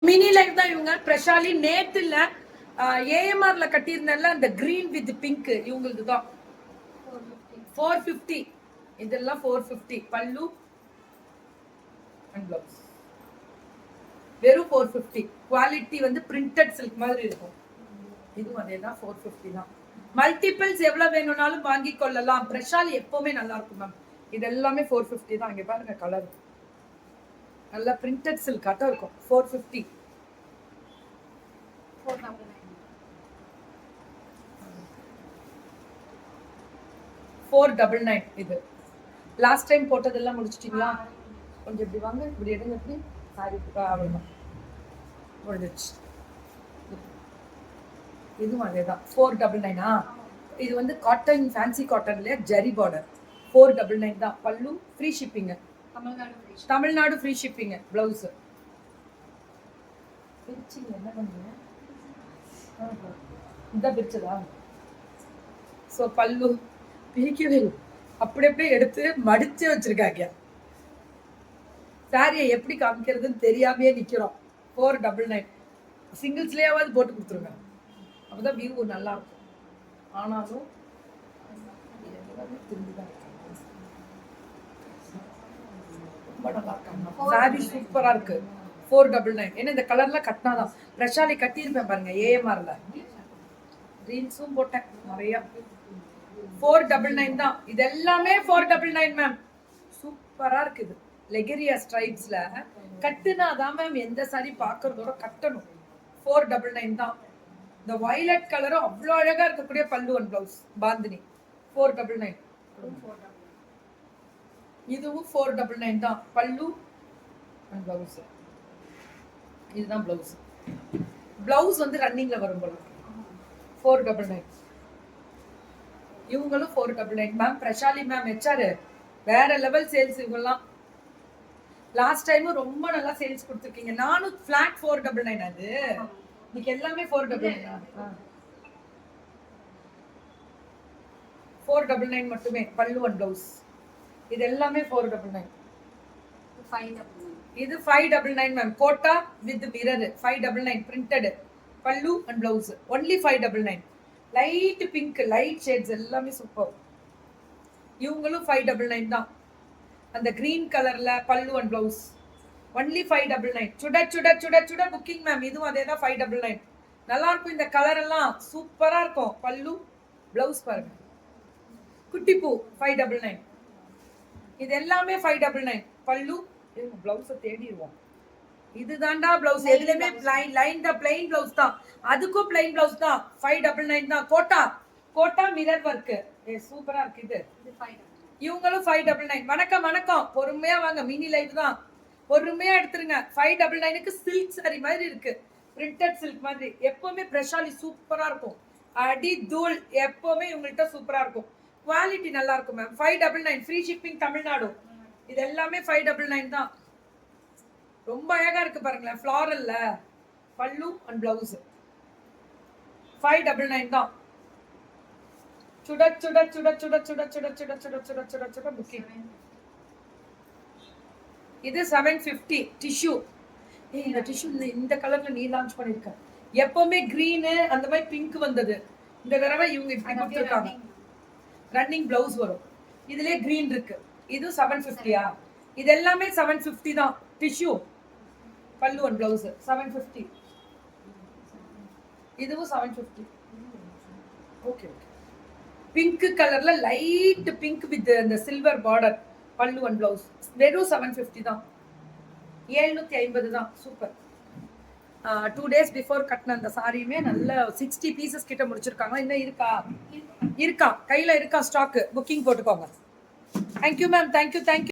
Mini life தான் இவங்க. பிரஷாலி நேத்துல ஏஎம்ஆர்ல கட்டியிருந்தால அந்த கிரீன் வித் பிங்க் இவங்களுக்கு தான் 450. இதெல்லாம் 450 பல்லு அண்ட் பிளவுஸ் வெறும் 450. குவாலிட்டி வந்து பிரிண்டட் சில்க் மாதிரி இருக்கும். இதுவும் அதே தான் 450 தான். மல்டிபிள்ஸ் எவ்வளவு வேணும்னாலும் வாங்கி கொள்ளலாம். பிரஷாலி எப்பவுமே நல்லா இருக்கும் மேம். இது எல்லாமே 450 தான். இங்க பாருங்க கலர் நல்லா பிரிண்டட் சில்க் ஆட்டம் இருக்கும். 450. 499 இது. லாஸ்ட் டைம் போட்டதெல்லாம் முடிச்சிட்டீங்களா? கொஞ்சம் இப்படி வாங்க, இப்படி எடுங்க. எப்படி சாரி அவ்வளோதான் முடிஞ்சிச்சு. இதுவும் அதே தான் 499. இது வந்து காட்டன், ஃபேன்சி காட்டன்ல ஜரி பார்டர். 499 தான். Pallu free shipping. Tamil Nadu free shipping. Blouse பிரிச்சிங்க என்ன பண்ணுங்க இந்த பிரிச்சதா? ஸோ பல்லு பிரிக்கவே இல்லை, அப்படி அப்படியே எடுத்து மடிச்சு வச்சிருக்காங்க. சாரியை எப்படி காமிக்கிறதுன்னு தெரியாமையே நிக்கிறோம். 499 சிங்கிள்ஸ்லயாவது போட்டு கொடுத்துருங்க, அப்பதான் வியூ நல்லா இருக்கும். ஆனாலும் திரும்பிதான் ரொம்ப நல்லா இருக்காங்க. சாரி சூப்பரா இருக்கு. 499. ஏன்னா இந்த கலர்லாம் கட்டினாதான். பிரஷாலி கட்டியிருப்பேன் பாருங்க ஏஎம்ஆர்ல. ரீல்ஸும் போட்டேன் நிறைய. 499 தான். இது எல்லாமே 499 மேம். சூப்பரா இருக்குது. லெகரியா ஸ்ட்ரைப்ஸ்ல கட்டுனாதான் மேம் எந்த சாரி பாக்குறதோட கட்டணும். 499 தான். இந்த வயலட் கலரும் அவ்வளோ அழகா இருக்கக்கூடிய பல்லு அண்ட் பிளவுஸ் பாந்தினி. 499. இதுவும் 499 தான். பல்லு அண்ட் பிளவுஸ். இதுதான் பிளவுஸ். பிளவுஸ் வந்து ரன்னிங்ல வரும் போல. 499. இவங்களும் 499 மேம். பிரஷாலி மேம் ஹெச்ஆர் வேற லெவல் சேல்ஸ். இவங்கெல்லாம் லாஸ்ட் டைம் ரொம்ப நல்லா சேல்ஸ் கொடுத்துருக்கீங்க. நானும் ஃபிளாட் 499. அது இன்னைக்கு எல்லாமே 499. 499 மட்டுமே பல்லு அண்ட் பிளவுஸ். இது எல்லாமே 499. இது 599 ma'am. Kota with mirror 599 printed pallu and blouse. Only 599. Light pink, light shades எல்லாமே சூப்பர். இவங்களும் 599 தான். அந்த கிரீன் கலர்ல பல்லு அண்ட் பிளவுஸ். ஒன்லி 599. சுட சுட சுட சுட புக்கிங் மேம். இதுவும் அதே தான் 599. நல்லா இருக்கும். இந்த கலர் எல்லாம் சூப்பரா இருக்கும். பல்லு பிளவுஸ் பாருங்க. குட்டிப்பூ 599. இது எல்லாமே 599. பல்லு பிளவுஸை தேடிடுவோம். இதுதான்டா பிளவுஸ். எதுலயுமே லைன் தான். பிளைன் பிளவுஸ் தான். அதுக்கும் பிளைன் பிளவுஸ் தான். 599 தான். Kota Kota mirror work. சூப்பரா இருக்கு. இது இவங்களும் 599. வணக்கம் வணக்கம். பொறுமையா வாங்க. மினி லைவ் தான். பொறுமையா எடுத்துருங்க. 599க்கு சில்க் சாரி மாதிரி இருக்கு. பிரிண்டட் சில்க் மாதிரி. எப்பவுமே பிரஷாலி சூப்பரா இருக்கும். அடி தூள் எப்பவுமே இவங்கள்ட்ட சூப்பரா இருக்கும். குவாலிட்டி நல்லா இருக்கும் மேம். 599 free shipping Tamil Nadu. இது எல்லாமே 599 தான். ரொம்ப அழகா இருக்கு பாருங்களேன். ஃப்ளாரல்ல பல்லு அண்ட் பிளவுஸ். 599 தான். சுட சுட சுட சுட சுட சுட சுட சுட சுட சுட சுட புக்கிங். இது 750 டிஷ்யூ. இந்த டிஷ்யூ இந்த கலர்ல நீ லான்ச் பண்ணிருக்க. எப்பவுமே கிரீன் அந்த மாதிரி பிங்க் வந்தது. இந்த தடவை இவங்க இப்படி கொடுத்துருக்காங்க. ரன்னிங் பிளவுஸ் வரும். இதுலயே கிரீன் இருக்கு. இது 750. இது எல்லாமே 750 தான். டிஷ்யூ பல்லு அண்ட் பிளவுஸ் 750. இதுவும் 750. Okay okay. பிங்க் கலர்ல லைட் பிங்க் வித் அந்த சில்வர் பார்டர் பல்லு அண்ட் பிளவுஸ். வெறும் 750 தான். 750 தான். சூப்பர். 2 days பிஃபோர் கட்டின அந்த சாரியுமே நல்ல 60 பீசஸ் கிட்ட முடிச்சிருக்காங்க. இன்னும் இருக்கா கையில இருக்கா ஸ்டாக். புக்கிங் போட்டுக்கோங்க. Thank you ma'am. தேங்க்யூ.